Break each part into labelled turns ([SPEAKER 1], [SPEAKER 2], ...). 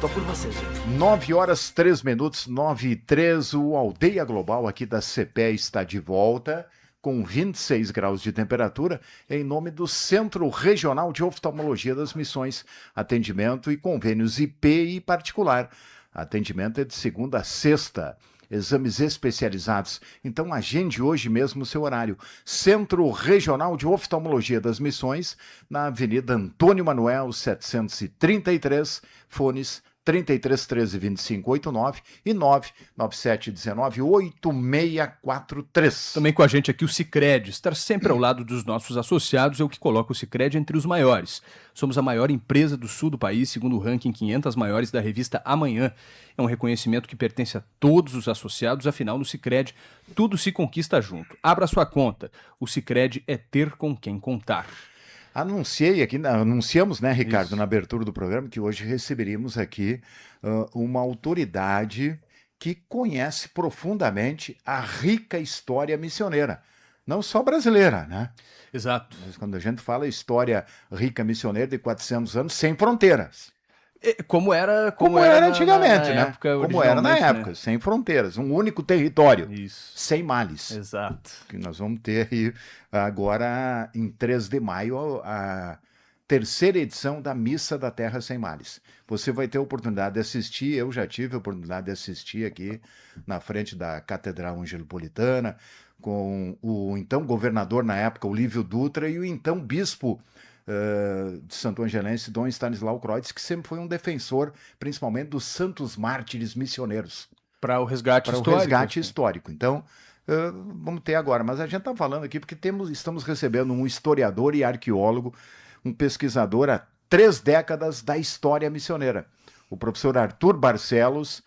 [SPEAKER 1] Tô por você, gente.
[SPEAKER 2] 9h03, 9h03, o Aldeia Global aqui da CPE está de volta com 26 graus de temperatura em nome do Centro Regional de Oftalmologia das Missões, atendimento e convênios IP e particular. Atendimento é de segunda a sexta. Exames especializados. Então agende hoje mesmo o seu horário. Centro Regional de Oftalmologia das Missões, na Avenida Antônio Manuel, 733, fones 33 13 25 89 e 997 19 8643.
[SPEAKER 3] Também com a gente aqui o Sicredi. Estar sempre ao lado dos nossos associados é o que coloca o Sicredi entre os maiores. Somos a maior empresa do sul do país, segundo o ranking 500 maiores da revista Amanhã. É um reconhecimento que pertence a todos os associados, afinal no Sicredi tudo se conquista junto. Abra sua conta. O Sicredi é ter com quem contar.
[SPEAKER 2] Anunciamos, né, Ricardo,
[SPEAKER 3] Isso.
[SPEAKER 2] na abertura do programa, que hoje receberíamos aqui uma autoridade que conhece profundamente a rica história missioneira. Não só brasileira, né?
[SPEAKER 3] Exato.
[SPEAKER 2] Mas quando a gente fala história rica missioneira de 400 anos, sem fronteiras.
[SPEAKER 3] Como era
[SPEAKER 2] antigamente, né? Como era na
[SPEAKER 3] originalmente,
[SPEAKER 2] época, sem fronteiras, um único território,
[SPEAKER 3] Isso.
[SPEAKER 2] sem males.
[SPEAKER 3] Exato.
[SPEAKER 2] Que nós vamos ter aí agora, em 3 de maio, a terceira edição da Missa da Terra Sem Males. Você vai ter a oportunidade de assistir, eu já tive a oportunidade de assistir aqui na frente da Catedral Angelopolitana, com o então governador na época, Olívio Dutra, e o então bispo de Santo Angelense, Dom Stanislau Kreutz, que sempre foi um defensor, principalmente dos santos mártires missioneiros.
[SPEAKER 3] Para o resgate histórico.
[SPEAKER 2] Para o resgate histórico. Então, vamos ter agora. Mas a gente está falando aqui porque estamos recebendo um historiador e arqueólogo, um pesquisador há 3 décadas da história missioneira. O professor Arthur Barcelos.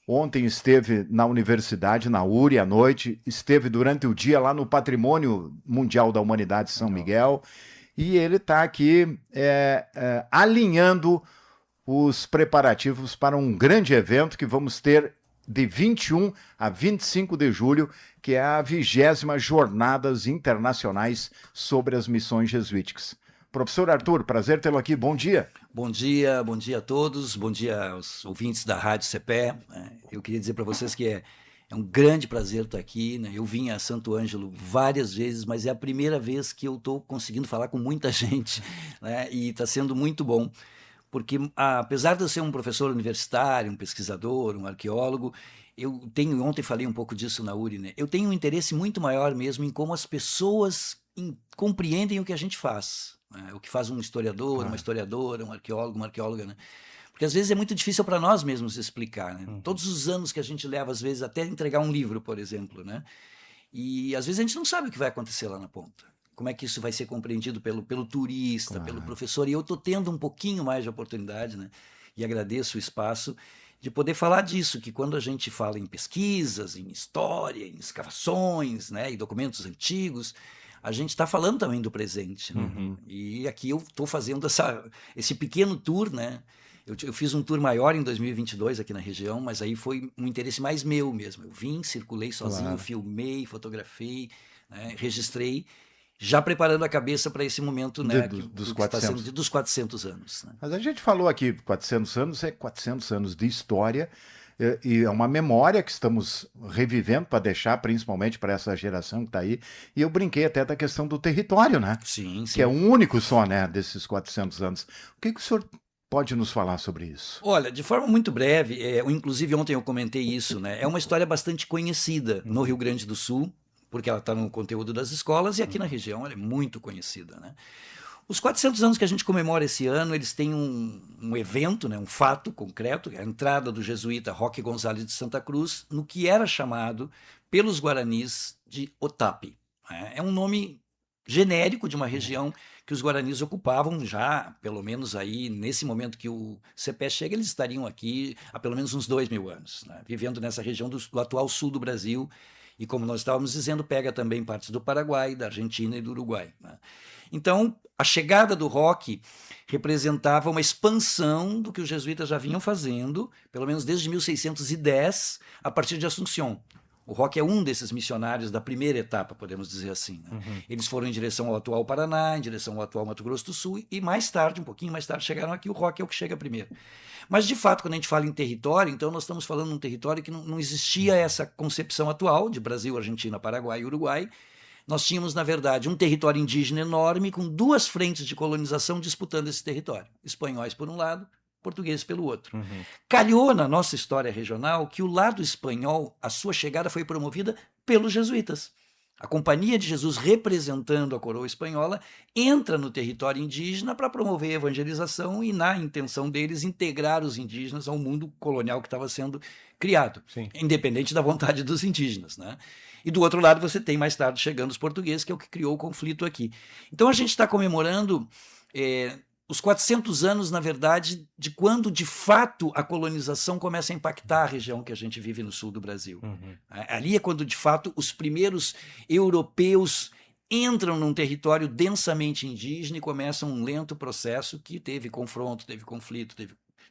[SPEAKER 2] Ontem esteve na universidade, na URI, à noite, esteve durante o dia lá no Patrimônio Mundial da Humanidade São Miguel, e ele está aqui alinhando os preparativos para um grande evento que vamos ter de 21 a 25 de julho, que é a 20ª Jornadas Internacionais sobre as Missões Jesuíticas. Professor Arthur, prazer tê-lo aqui, bom dia.
[SPEAKER 1] Bom dia a todos, bom dia aos ouvintes da Rádio CPE. Eu queria dizer para vocês que é um grande prazer estar aqui, né? Eu vim a Santo Ângelo várias vezes, mas é a primeira vez que eu estou conseguindo falar com muita gente, né? E está sendo muito bom, porque apesar de eu ser um professor universitário, um pesquisador, um arqueólogo, ontem falei um pouco disso na URI, né? Eu tenho um interesse muito maior mesmo em como as pessoas compreendem o que a gente faz. O que faz um historiador, uma historiadora, um arqueólogo, uma arqueóloga, né? Porque às vezes é muito difícil para nós mesmos explicar, né? Todos os anos que a gente leva, às vezes, até entregar um livro, por exemplo, né? E às vezes a gente não sabe o que vai acontecer lá na ponta. Como é que isso vai ser compreendido pelo turista, pelo professor. E eu estou tendo um pouquinho mais de oportunidade, né? E agradeço o espaço de poder falar disso, que quando a gente fala em pesquisas, em história, em escavações, né? E documentos antigos, a gente está falando também do presente, né? E aqui eu estou fazendo esse pequeno tour, né? Eu fiz um tour maior em 2022 aqui na região, mas aí foi um interesse mais meu mesmo. Eu vim, circulei sozinho, filmei, fotografei, né? Registrei, já preparando a cabeça para esse momento, né?
[SPEAKER 2] Dos 400.
[SPEAKER 1] Que está sendo dos 400 anos. Né?
[SPEAKER 2] Mas a gente falou aqui, 400 anos é 400 anos de história, e é uma memória que estamos revivendo para deixar, principalmente para essa geração que está aí. E eu brinquei até da questão do território, né?
[SPEAKER 1] Sim.
[SPEAKER 2] Que é um único só, né, desses 400 anos. O que o senhor pode nos falar sobre isso?
[SPEAKER 1] Olha, de forma muito breve, inclusive ontem eu comentei isso, né? É uma história bastante conhecida no Rio Grande do Sul, porque ela está no conteúdo das escolas, e aqui na região ela é muito conhecida, né? Os 400 anos que a gente comemora esse ano, eles têm um evento, né, um fato concreto, a entrada do jesuíta Roque Gonzalez de Santa Cruz no que era chamado pelos guaranis de Otapi. É um nome genérico de uma região que os guaranis ocupavam já, pelo menos aí, nesse momento que o CPE chega, eles estariam aqui há pelo menos uns 2.000 anos, né, vivendo nessa região do atual sul do Brasil, e como nós estávamos dizendo, pega também partes do Paraguai, da Argentina e do Uruguai, né? Então, a chegada do Roque representava uma expansão do que os jesuítas já vinham fazendo, pelo menos desde 1610, a partir de Assunção, O Roque é um desses missionários da primeira etapa, podemos dizer assim. Né? Eles foram em direção ao atual Paraná, em direção ao atual Mato Grosso do Sul, e mais tarde, um pouquinho mais tarde, chegaram aqui. O Roque é o que chega primeiro. Mas, de fato, quando a gente fala em território, então nós estamos falando de um território que não existia essa concepção atual de Brasil, Argentina, Paraguai e Uruguai. Nós tínhamos, na verdade, um território indígena enorme com duas frentes de colonização disputando esse território. Espanhóis por um lado, portugueses pelo outro. Calhou na nossa história regional que o lado espanhol, a sua chegada foi promovida pelos jesuítas. A Companhia de Jesus, representando a coroa espanhola, entra no território indígena para promover a evangelização e, na intenção deles, integrar os indígenas ao mundo colonial que estava sendo criado,
[SPEAKER 3] Sim.
[SPEAKER 1] independente da vontade dos indígenas, né? E do outro lado você tem mais tarde chegando os portugueses, que é o que criou o conflito aqui. Então a gente está comemorando os 400 anos, na verdade, de quando, de fato, a colonização começa a impactar a região que a gente vive no sul do Brasil. Ali é quando, de fato, os primeiros europeus entram num território densamente indígena e começam um lento processo que teve confronto, teve conflito,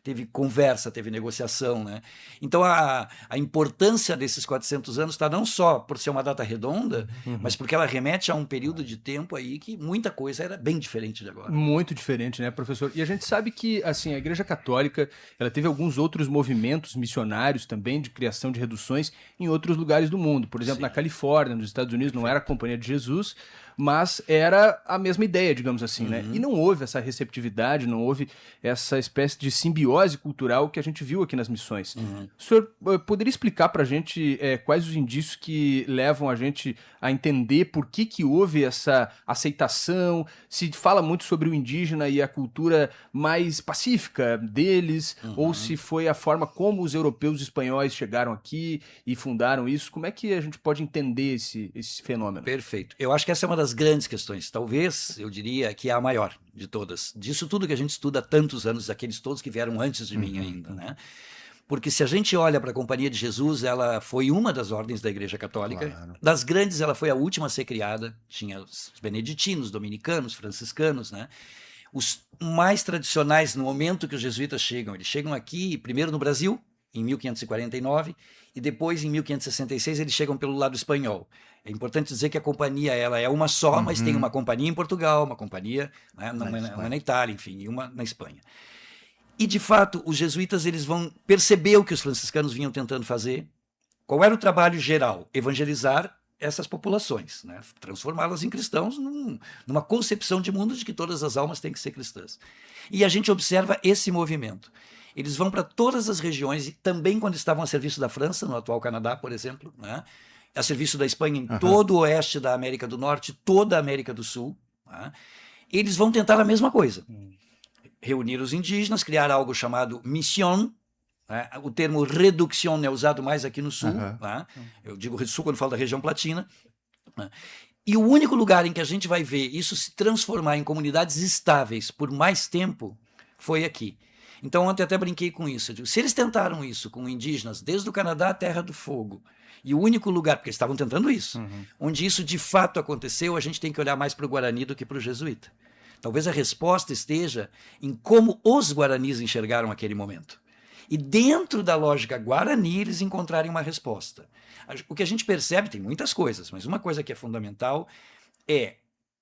[SPEAKER 1] teve conversa, teve negociação, né? Então a importância desses 400 anos está não só por ser uma data redonda, mas porque ela remete a um período de tempo aí que muita coisa era bem diferente de agora.
[SPEAKER 3] Muito diferente, né, professor? E a gente sabe que, assim, a Igreja Católica, ela teve alguns outros movimentos missionários também de criação de reduções em outros lugares do mundo. Por exemplo,
[SPEAKER 1] Sim.
[SPEAKER 3] na Califórnia, nos Estados Unidos, não era a Companhia de Jesus, mas era a mesma ideia, digamos assim, né? E não houve essa receptividade, não houve essa espécie de simbiose cultural que a gente viu aqui nas missões. O senhor poderia explicar para a gente quais os indícios que levam a gente a entender por que houve essa aceitação? Se fala muito sobre o indígena e a cultura mais pacífica deles, ou se foi a forma como os europeus e espanhóis chegaram aqui e fundaram isso. Como é que a gente pode entender esse fenômeno?
[SPEAKER 1] Perfeito. Eu acho que essa é uma das grandes questões. Talvez, eu diria, que é a maior de todas. Disso tudo que a gente estuda há tantos anos, daqueles todos que vieram antes de mim ainda, né? Porque se a gente olha para a Companhia de Jesus, ela foi uma das ordens da Igreja Católica.
[SPEAKER 2] Claro.
[SPEAKER 1] Das grandes, ela foi a última a ser criada. Tinha os beneditinos, dominicanos, franciscanos, né? Os mais tradicionais, no momento que os jesuítas chegam, eles chegam aqui, primeiro no Brasil, em 1549, e depois, em 1566, eles chegam pelo lado espanhol. É importante dizer que a companhia ela é uma só, mas tem uma companhia em Portugal, uma companhia, né, uma na Itália, enfim, e uma na Espanha. E, de fato, os jesuítas eles vão perceber o que os franciscanos vinham tentando fazer. Qual era o trabalho geral? Evangelizar essas populações, né? Transformá-las em cristãos numa concepção de mundo de que todas as almas têm que ser cristãs. E a gente observa esse movimento. Eles vão para todas as regiões, e também quando estavam a serviço da França, no atual Canadá, por exemplo, né? A serviço da Espanha em todo o oeste da América do Norte, toda a América do Sul, né? Eles vão tentar a mesma coisa. Reunir os indígenas, criar algo chamado missão, né? O termo reducción é usado mais aqui no Sul, né? Eu digo Sul quando falo da região platina, né? E o único lugar em que a gente vai ver isso se transformar em comunidades estáveis por mais tempo foi aqui. Então ontem até brinquei com isso. Eu digo, se eles tentaram isso com indígenas desde o Canadá à Terra do Fogo, e o único lugar, porque eles estavam tentando isso, onde isso de fato aconteceu, a gente tem que olhar mais para o Guarani do que para o jesuíta. Talvez a resposta esteja em como os guaranis enxergaram aquele momento. E dentro da lógica guarani, eles encontrarem uma resposta. O que a gente percebe, tem muitas coisas, mas uma coisa que é fundamental é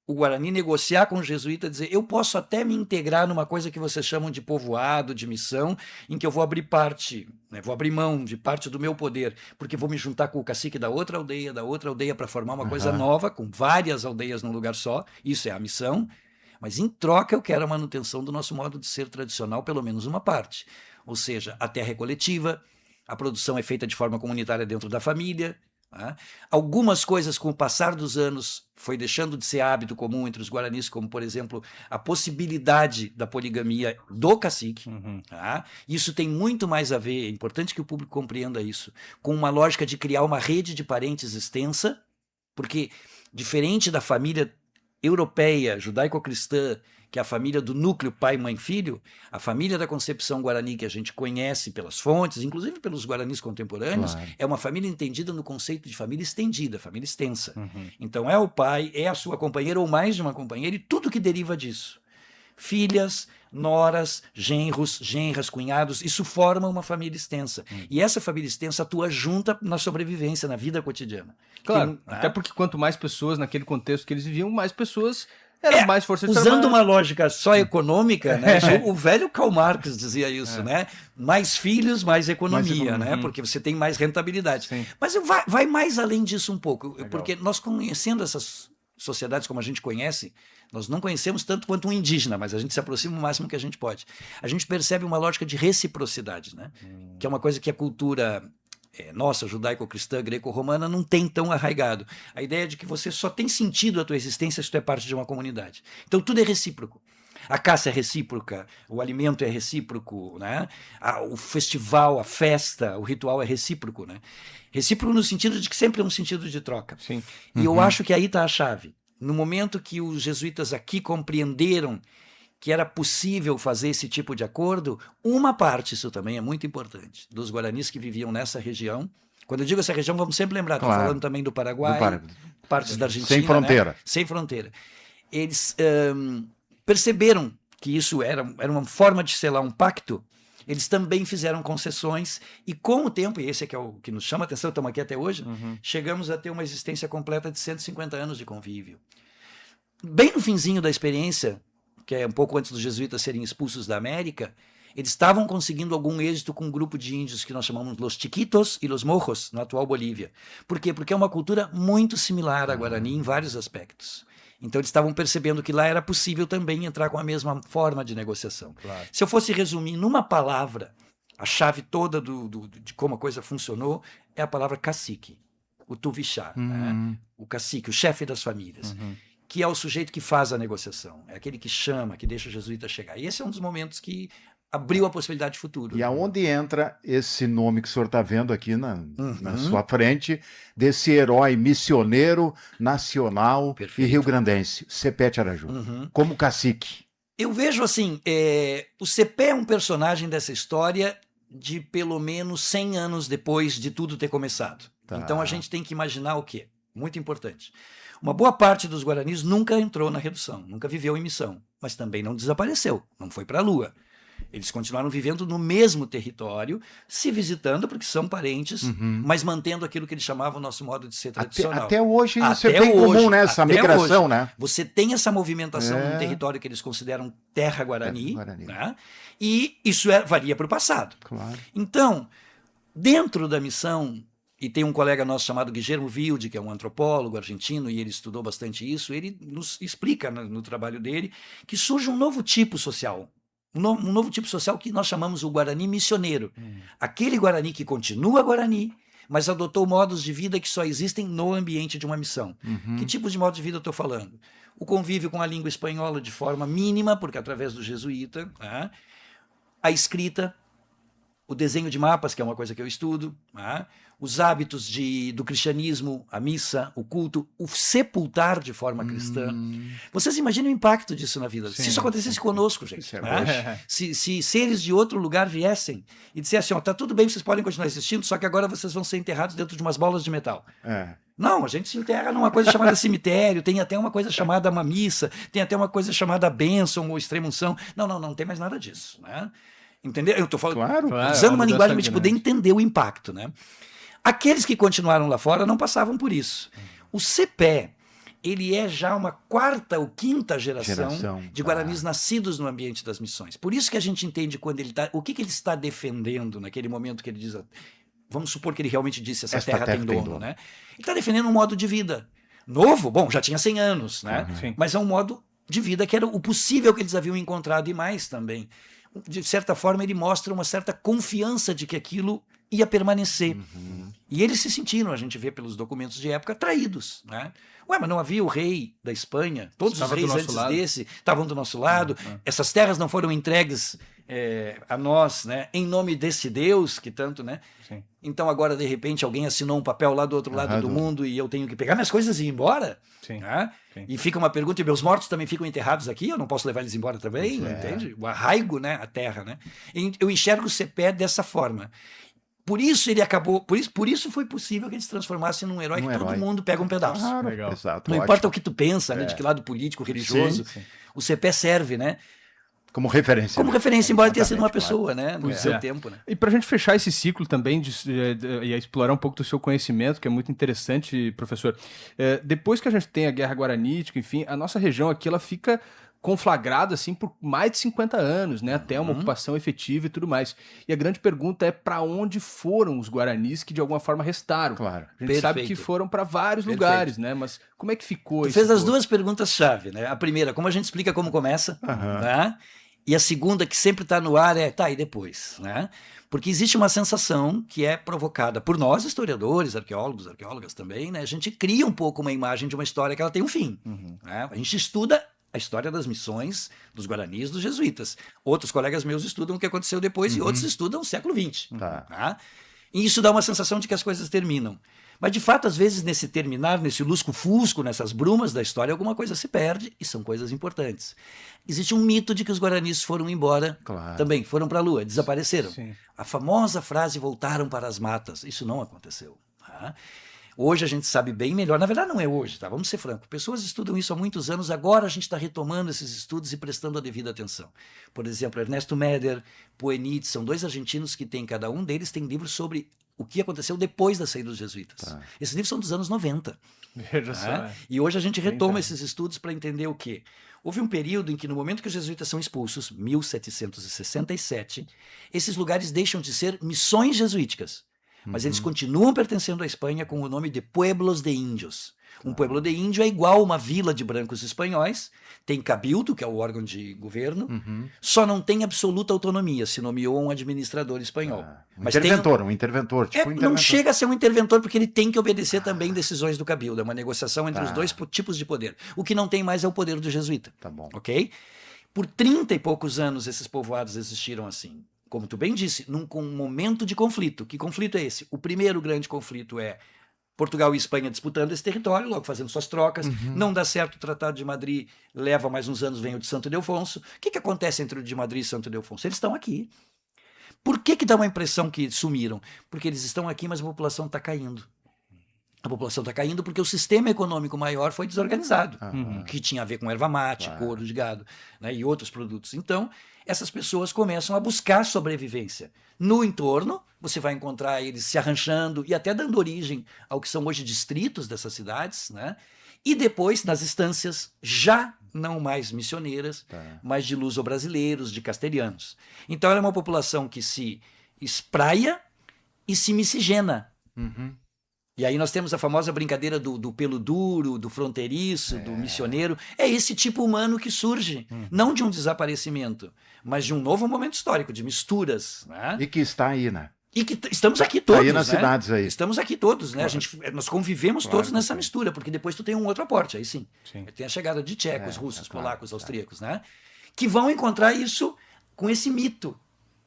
[SPEAKER 1] o Guarani negociar com o jesuíta e dizer, eu posso até me integrar numa coisa que vocês chamam de povoado, de missão, em que eu vou abrir parte, né, vou abrir mão de parte do meu poder, porque vou me juntar com o cacique da outra aldeia para formar uma coisa nova, com várias aldeias num lugar só, isso é a missão, mas em troca eu quero a manutenção do nosso modo de ser tradicional, pelo menos uma parte. Ou seja, a terra é coletiva, a produção é feita de forma comunitária dentro da família. Né? Algumas coisas, com o passar dos anos, foi deixando de ser hábito comum entre os guaranis, como, por exemplo, a possibilidade da poligamia do cacique. Tá? Isso tem muito mais a ver, é importante que o público compreenda isso, com uma lógica de criar uma rede de parentes extensa, porque, diferente da família europeia, judaico-cristã, que é a família do núcleo pai, mãe, filho, a família da concepção guarani que a gente conhece pelas fontes, inclusive pelos guaranis contemporâneos, é uma família entendida no conceito de família estendida, família extensa. Então é o pai, é a sua companheira ou mais de uma companheira e tudo que deriva disso. filhas, noras, genros, genras, cunhados, isso forma uma família extensa. E essa família extensa atua junta na sobrevivência, na vida cotidiana.
[SPEAKER 3] Claro,
[SPEAKER 1] Tem,
[SPEAKER 3] até porque quanto mais pessoas naquele contexto que eles viviam, mais pessoas eram mais força de
[SPEAKER 1] usando
[SPEAKER 3] trabalho.
[SPEAKER 1] uma lógica só econômica, né? O velho Karl Marx dizia isso, né? Mais filhos, mais economia, né? Porque você tem mais rentabilidade.
[SPEAKER 3] Sim.
[SPEAKER 1] Mas vai mais além disso um pouco,
[SPEAKER 2] Legal.
[SPEAKER 1] porque nós conhecendo essas sociedades como a gente conhece, nós não conhecemos tanto quanto um indígena, mas a gente se aproxima o máximo que a gente pode. A gente percebe uma lógica de reciprocidade, né? Que é uma coisa que a cultura nossa, judaico-cristã, greco-romana, não tem tão arraigado. A ideia de que você só tem sentido a tua existência se tu é parte de uma comunidade. Então tudo é recíproco. A caça é recíproca, o alimento é recíproco, né? O festival, a festa, o ritual é recíproco, né? Recíproco no sentido de que sempre é um sentido de troca.
[SPEAKER 3] Sim.
[SPEAKER 1] E eu acho que aí está a chave. No momento que os jesuítas aqui compreenderam que era possível fazer esse tipo de acordo, uma parte, isso também é muito importante, dos guaranis que viviam nessa região. Quando eu digo essa região, vamos sempre lembrar, estamos falando também do Paraguai, partes da Argentina.
[SPEAKER 2] Sem fronteira.
[SPEAKER 1] Né? Sem fronteira. Eles perceberam que isso era uma forma de selar um pacto. Eles também fizeram concessões e com o tempo, e esse é que é o que nos chama a atenção, estamos aqui até hoje, chegamos a ter uma existência completa de 150 anos de convívio. Bem no finzinho da experiência, que é um pouco antes dos jesuítas serem expulsos da América, eles estavam conseguindo algum êxito com um grupo de índios que nós chamamos Los Chiquitos e Los Mojos, na atual Bolívia. Por quê? Porque é uma cultura muito similar à Guarani em vários aspectos. Então eles estavam percebendo que lá era possível também entrar com a mesma forma de negociação.
[SPEAKER 3] Claro.
[SPEAKER 1] Se eu fosse resumir numa palavra, a chave toda de como a coisa funcionou é a palavra cacique, o tuvixá, né? O cacique, o chefe das famílias, que é o sujeito que faz a negociação, é aquele que chama, que deixa o jesuíta chegar. E esse é um dos momentos que abriu a possibilidade de futuro.
[SPEAKER 2] E aonde entra esse nome que o senhor está vendo aqui na sua frente, desse herói missioneiro nacional
[SPEAKER 1] Perfeito.
[SPEAKER 2] e rio-grandense, Cepete Araju, como cacique?
[SPEAKER 1] Eu vejo assim, o Cepé é um personagem dessa história de pelo menos 100 anos depois de tudo ter começado.
[SPEAKER 2] Tá.
[SPEAKER 1] Então a gente tem que imaginar o quê? Muito importante. Uma boa parte dos guaranis nunca entrou na redução, nunca viveu em missão, mas também não desapareceu, não foi para a lua. Eles continuaram vivendo no mesmo território, se visitando porque são parentes, mas mantendo aquilo que eles chamavam o nosso modo de ser tradicional.
[SPEAKER 2] Até hoje isso é
[SPEAKER 1] Até
[SPEAKER 2] bem
[SPEAKER 1] hoje,
[SPEAKER 2] comum, né? Essa
[SPEAKER 1] até
[SPEAKER 2] migração,
[SPEAKER 1] hoje.
[SPEAKER 2] né?
[SPEAKER 1] Você tem essa movimentação num território que eles consideram terra guarani, né? E isso varia para o passado.
[SPEAKER 2] Claro.
[SPEAKER 1] Então, dentro da missão, e tem um colega nosso chamado Guillermo Wilde, que é um antropólogo argentino, e ele estudou bastante isso, ele nos explica no trabalho dele que surge um novo tipo social. Um novo tipo social que nós chamamos o Guarani missioneiro. Aquele Guarani que continua Guarani, mas adotou modos de vida que só existem no ambiente de uma missão. Que tipo de modo de vida eu estou falando? O convívio com a língua espanhola de forma mínima, porque através do jesuíta, né? A escrita, o desenho de mapas, que é uma coisa que eu estudo, né? Os hábitos do cristianismo, a missa, o culto, o sepultar de forma cristã. Vocês imaginam o impacto disso na vida?
[SPEAKER 3] Sim,
[SPEAKER 1] se isso acontecesse conosco, gente.
[SPEAKER 2] é
[SPEAKER 1] Né? Se seres de outro lugar viessem e dissessem, tá tudo bem, vocês podem continuar existindo, só que agora vocês vão ser enterrados dentro de umas bolas de metal. Não, a gente se enterra numa coisa chamada cemitério, tem até uma coisa chamada uma missa, tem até uma coisa chamada bênção ou extrema-unção. Não tem mais nada disso, né? Entendeu? Eu estou falando, usando uma linguagem para a gente poder entender o impacto, né? Aqueles que continuaram lá fora não passavam por isso. O Cepé, ele é já uma quarta ou quinta geração de guaranis nascidos no ambiente das missões. Por isso que a gente entende quando ele o que ele está defendendo naquele momento que ele diz, vamos supor que ele realmente disse, essa terra tem dono, né? Ele está defendendo um modo de vida novo, bom, já tinha 100 anos, né? Mas é um modo de vida que era o possível que eles haviam encontrado e mais também. De certa forma, ele mostra uma certa confiança de que aquilo ia permanecer. E eles se sentiram, a gente vê pelos documentos de época, traídos, né? Mas não havia o rei da Espanha, todos os reis antes desse estavam do nosso lado, essas terras não foram entregues a nós, né? Em nome desse Deus que tanto, né?
[SPEAKER 3] Sim.
[SPEAKER 1] Então agora, de repente, alguém assinou um papel lá do outro lado do mundo e eu tenho que pegar minhas coisas e ir embora?
[SPEAKER 3] Sim.
[SPEAKER 1] Né? E fica uma pergunta, e meus mortos também ficam enterrados aqui, eu não posso levar eles embora também, entende? O arraigo, né? A terra, né? Eu enxergo o Cepé dessa forma. Por isso ele acabou, por isso foi possível que ele se transformasse num herói todo mundo pega um pedaço.
[SPEAKER 2] Legal. Exato,
[SPEAKER 1] não importa o que tu pensa, né, de que lado político, religioso, o Cepé serve, né,
[SPEAKER 2] Como referência.
[SPEAKER 1] Como
[SPEAKER 2] né?
[SPEAKER 1] referência, embora tenha sido uma
[SPEAKER 2] Exatamente,
[SPEAKER 1] pessoa, né? No
[SPEAKER 3] Pois
[SPEAKER 1] seu
[SPEAKER 3] é.
[SPEAKER 1] tempo, né?
[SPEAKER 3] E para a gente fechar esse ciclo também e explorar um pouco do seu conhecimento, que é muito interessante, professor, depois que a gente tem a Guerra Guaranítica, enfim, a nossa região aqui ela fica conflagrada assim por mais de 50 anos, né, até uma ocupação efetiva e tudo mais. E a grande pergunta é para onde foram os guaranis que de alguma forma restaram?
[SPEAKER 2] Claro.
[SPEAKER 3] A gente sabe que
[SPEAKER 1] Perfeito.
[SPEAKER 3] foram para vários
[SPEAKER 1] Perfeito.
[SPEAKER 3] lugares, né? Mas como é que ficou
[SPEAKER 1] Tu
[SPEAKER 3] esse
[SPEAKER 1] fez as
[SPEAKER 3] povo?
[SPEAKER 1] duas perguntas-chave, né? A primeira, como a gente explica como começa,
[SPEAKER 2] Aham.
[SPEAKER 1] tá? E a segunda, que sempre está no ar, é, tá, e depois, né? Porque existe uma sensação que é provocada por nós, historiadores, arqueólogos, arqueólogas também, né? A gente cria um pouco uma imagem de uma história que ela tem um fim, né? A gente estuda a história das missões dos guaranis, dos jesuítas. Outros colegas meus estudam o que aconteceu depois e outros estudam o século XX.
[SPEAKER 2] Tá.
[SPEAKER 1] Tá? E isso dá uma sensação de que as coisas terminam. Mas, de fato, às vezes, nesse terminar, nesse lusco-fusco, nessas brumas da história, alguma coisa se perde e são coisas importantes. Existe um mito de que os guaranis foram embora
[SPEAKER 2] Claro.
[SPEAKER 1] também, foram para a Lua, desapareceram.
[SPEAKER 3] Sim.
[SPEAKER 1] A famosa frase voltaram para as matas. Isso não aconteceu. Tá? Hoje a gente sabe bem melhor. Na verdade, não é hoje, tá? Vamos ser francos. Pessoas estudam isso há muitos anos, agora a gente está retomando esses estudos e prestando a devida atenção. Por exemplo, Ernesto Meder, Poenit, são dois argentinos que têm, cada um deles tem livros sobre o que aconteceu depois da saída dos jesuítas.
[SPEAKER 2] Tá.
[SPEAKER 1] Esses livros são dos anos 90.
[SPEAKER 3] Veja só.
[SPEAKER 1] Tá? E hoje a gente retoma
[SPEAKER 3] 30
[SPEAKER 1] esses estudos para entender o quê? Houve um período em que, no momento que os jesuítas são expulsos, 1767, esses lugares deixam de ser missões jesuíticas. Mas eles continuam pertencendo à Espanha com o nome de Pueblos de Índios. Um pueblo de índio é igual a uma vila de brancos espanhóis, tem cabildo, que é o órgão de governo, só não tem absoluta autonomia, se nomeou um administrador espanhol.
[SPEAKER 2] Um
[SPEAKER 1] Mas tem
[SPEAKER 2] interventor, um interventor. Tipo um
[SPEAKER 1] não
[SPEAKER 2] interventor.
[SPEAKER 1] chega a ser um interventor porque ele tem que obedecer também decisões do cabildo. É uma negociação entre os dois tipos de poder. O que não tem mais é o poder do jesuíta.
[SPEAKER 2] Tá bom.
[SPEAKER 1] Ok? Por 30 e poucos anos esses povoados existiram assim. Como tu bem disse, com um momento de conflito. Que conflito é esse? O primeiro grande conflito é Portugal e Espanha disputando esse território, logo fazendo suas trocas. Não dá certo o Tratado de Madrid, leva mais uns anos, vem o de Santo Ildefonso. O que acontece entre o de Madrid e Santo Ildefonso? Eles estão aqui. Por que dá uma impressão que sumiram? Porque eles estão aqui, mas a população está caindo. A população está caindo porque o sistema econômico maior foi desorganizado, que tinha a ver com erva mate, couro de gado, né, e outros produtos. Então, essas pessoas começam a buscar sobrevivência. No entorno, você vai encontrar eles se arranchando e até dando origem ao que são hoje distritos dessas cidades, né? E depois, nas estâncias, já não mais missioneiras, mas de luso-brasileiros, de castelhanos. Então, ela é uma população que se espraia e se miscigena. E aí nós temos a famosa brincadeira do pelo duro, do fronteiriço, do missioneiro. É esse tipo humano que surge, não de um desaparecimento, mas de um novo momento histórico, de misturas. Né?
[SPEAKER 2] E que está aí, né?
[SPEAKER 1] E que estamos aqui todos,
[SPEAKER 2] aí nas
[SPEAKER 1] né?
[SPEAKER 2] cidades aí.
[SPEAKER 1] Estamos aqui todos, né? Nós convivemos
[SPEAKER 2] Claro
[SPEAKER 1] todos
[SPEAKER 2] que
[SPEAKER 1] nessa
[SPEAKER 2] sim.
[SPEAKER 1] mistura, porque depois tu tem um outro aporte, aí sim.
[SPEAKER 3] Sim.
[SPEAKER 1] Tem a chegada de tchecos, russos,
[SPEAKER 2] claro,
[SPEAKER 1] polacos, austríacos, né? Que vão encontrar isso com esse mito.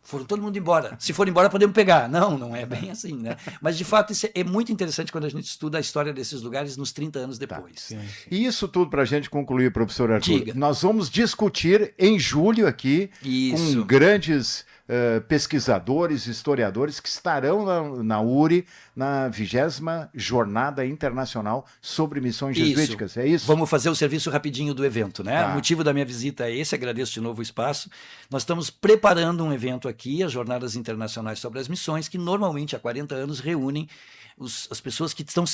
[SPEAKER 1] Foram todo mundo embora. Se for embora, podemos pegar. Não, não é bem assim, né? Mas, de fato, isso é muito interessante quando a gente estuda a história desses lugares nos 30 anos depois.
[SPEAKER 3] Sim.
[SPEAKER 2] E isso tudo para a gente concluir, professor Arthur.
[SPEAKER 1] Diga.
[SPEAKER 2] Nós vamos discutir em julho aqui
[SPEAKER 1] Isso.
[SPEAKER 2] com grandes pesquisadores, historiadores que estarão na URI na 20ª Jornada Internacional sobre Missões
[SPEAKER 1] Isso.
[SPEAKER 2] Jesuíticas. É isso?
[SPEAKER 1] Vamos fazer o serviço rapidinho do evento, né?
[SPEAKER 2] Tá.
[SPEAKER 1] O motivo da minha visita é esse, agradeço de novo o espaço. Nós estamos preparando um evento aqui, as Jornadas Internacionais sobre as Missões, que normalmente há 40 anos reúnem as pessoas que estão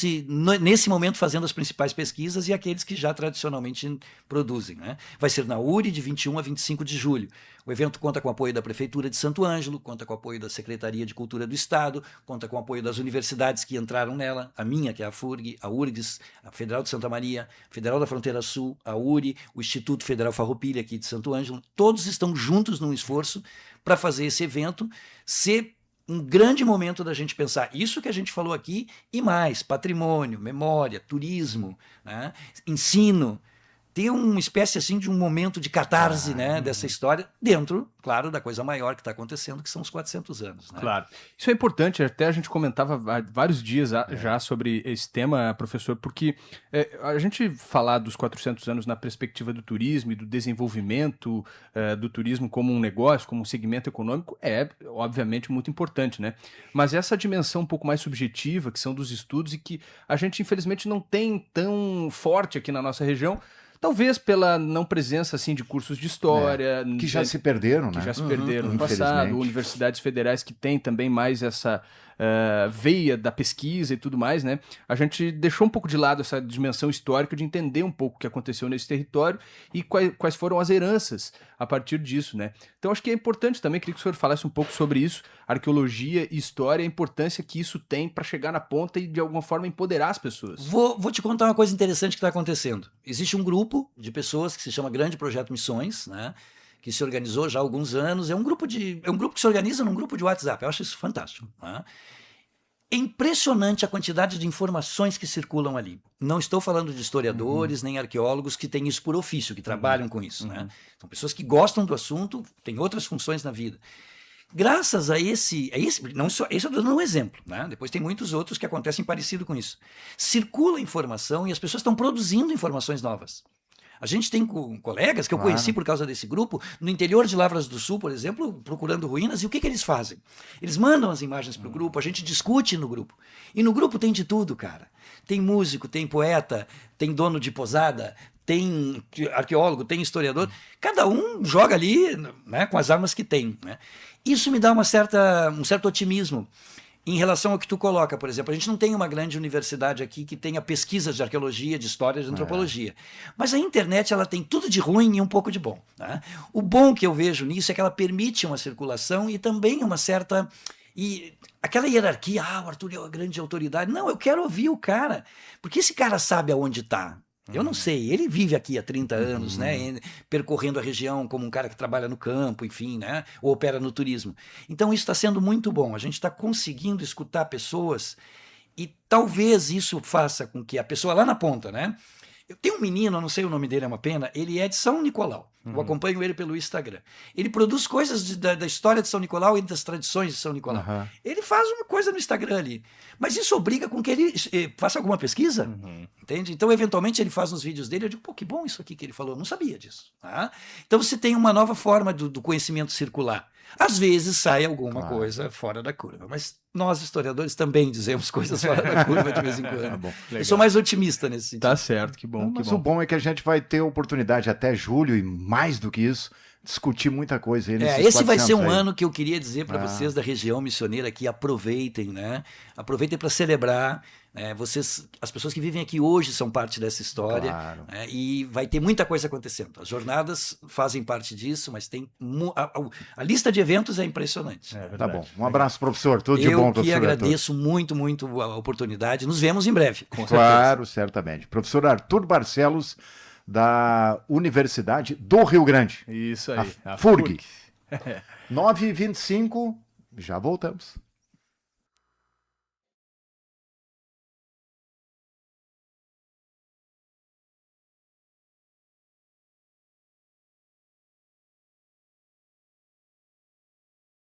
[SPEAKER 1] nesse momento fazendo as principais pesquisas e aqueles que já tradicionalmente produzem. Né? Vai ser na URI de 21 a 25 de julho. O evento conta com o apoio da Prefeitura de Santo Ângelo, conta com o apoio da Secretaria de Cultura do Estado, conta com o apoio das universidades que entraram nela, a minha, que é a FURG, a URGS, a Federal de Santa Maria, a Federal da Fronteira Sul, a URI, o Instituto Federal Farroupilha aqui de Santo Ângelo. Todos estão juntos num esforço para fazer esse evento ser um grande momento da gente pensar isso que a gente falou aqui e mais, patrimônio, memória, turismo, né? Ensino, ter uma espécie assim de um momento de catarse né, dessa história dentro, claro, da coisa maior que está acontecendo, que são os 400 anos. Né?
[SPEAKER 3] Claro. Isso é importante, até a gente comentava há vários dias já sobre esse tema, professor, porque a gente falar dos 400 anos na perspectiva do turismo e do desenvolvimento do turismo como um negócio, como um segmento econômico, é obviamente muito importante, né? Mas essa dimensão um pouco mais subjetiva, que são dos estudos e que a gente infelizmente não tem tão forte aqui na nossa região, Talvez pela não presença assim de cursos de história,
[SPEAKER 2] Que já se perderam,
[SPEAKER 3] que
[SPEAKER 2] né?
[SPEAKER 3] já se perderam no
[SPEAKER 2] Infelizmente.
[SPEAKER 3] passado, universidades federais que têm também mais essa veia da pesquisa e tudo mais, né? A gente deixou um pouco de lado essa dimensão histórica de entender um pouco o que aconteceu nesse território e quais foram as heranças a partir disso, né? Então acho que é importante também, queria que o senhor falasse um pouco sobre isso, arqueologia e história, a importância que isso tem para chegar na ponta e de alguma forma empoderar as pessoas.
[SPEAKER 1] Vou te contar uma coisa interessante que está acontecendo. Existe um grupo de pessoas que se chama Grande Projeto Missões, né? Que se organizou já há alguns anos. É um grupo que se organiza num grupo de WhatsApp. Eu acho isso fantástico. Né? É impressionante a quantidade de informações que circulam ali. Não estou falando de historiadores nem arqueólogos que têm isso por ofício, que trabalham com isso. Né? São pessoas que gostam do assunto, têm outras funções na vida. Graças a esse não só, esse eu estou dando um exemplo, né? Depois tem muitos outros que acontecem parecido com isso. Circula informação e as pessoas estão produzindo informações novas. A gente tem colegas que eu conheci por causa desse grupo, no interior de Lavras do Sul, por exemplo, procurando ruínas, e o que eles fazem? Eles mandam as imagens para o grupo, a gente discute no grupo. E no grupo tem de tudo, cara. Tem músico, tem poeta, tem dono de posada, tem arqueólogo, tem historiador. Cada um joga ali, né, com as armas que tem. Né? Isso me dá um certo otimismo. Em relação ao que tu coloca, por exemplo, a gente não tem uma grande universidade aqui que tenha pesquisas de arqueologia, de história, de antropologia. Mas a internet ela tem tudo de ruim e um pouco de bom. Né? O bom que eu vejo nisso é que ela permite uma circulação e também uma certa... E aquela hierarquia, o Arthur é uma grande autoridade. Não, eu quero ouvir o cara, porque esse cara sabe aonde está. Eu não sei, ele vive aqui há 30 anos, né, percorrendo a região como um cara que trabalha no campo, enfim, né, ou opera no turismo. Então isso está sendo muito bom, a gente está conseguindo escutar pessoas e talvez isso faça com que a pessoa lá na ponta, né, eu tenho um menino, eu não sei o nome dele, é uma pena, ele é de São Nicolau, eu acompanho ele pelo Instagram. Ele produz coisas da história de São Nicolau e das tradições de São Nicolau. Ele faz uma coisa no Instagram ali, mas isso obriga com que ele faça alguma pesquisa, entende? Então, eventualmente, ele faz nos vídeos dele, eu digo, pô, que bom isso aqui que ele falou, eu não sabia disso. Tá? Então, você tem uma nova forma do conhecimento circular. Às vezes sai alguma coisa fora da curva, mas nós, historiadores, também dizemos coisas fora da curva de vez em quando. Eu sou mais otimista nesse sentido.
[SPEAKER 3] Tá certo, que bom.
[SPEAKER 2] Mas o bom é que a gente vai ter oportunidade até julho e mais do que isso, discutir muita coisa aí nesses
[SPEAKER 1] esse vai
[SPEAKER 2] 400
[SPEAKER 1] ser um
[SPEAKER 2] aí.
[SPEAKER 1] ano que eu queria dizer para vocês da região missioneira que aproveitem, né? Aproveitem para celebrar. As pessoas que vivem aqui hoje são parte dessa história.
[SPEAKER 2] Claro.
[SPEAKER 1] Né? E vai ter muita coisa acontecendo. As jornadas fazem parte disso, mas tem a lista de eventos é impressionante.
[SPEAKER 2] Tá bom. Um abraço, professor. Tudo de bom,
[SPEAKER 1] Eu que
[SPEAKER 2] professor Arthur.
[SPEAKER 1] agradeço muito, muito a oportunidade. Nos vemos em breve.
[SPEAKER 2] Claro, certamente. Professor Arthur Barcelos, da Universidade do Rio Grande.
[SPEAKER 3] Isso aí.
[SPEAKER 2] A FURG. 9h25, já voltamos.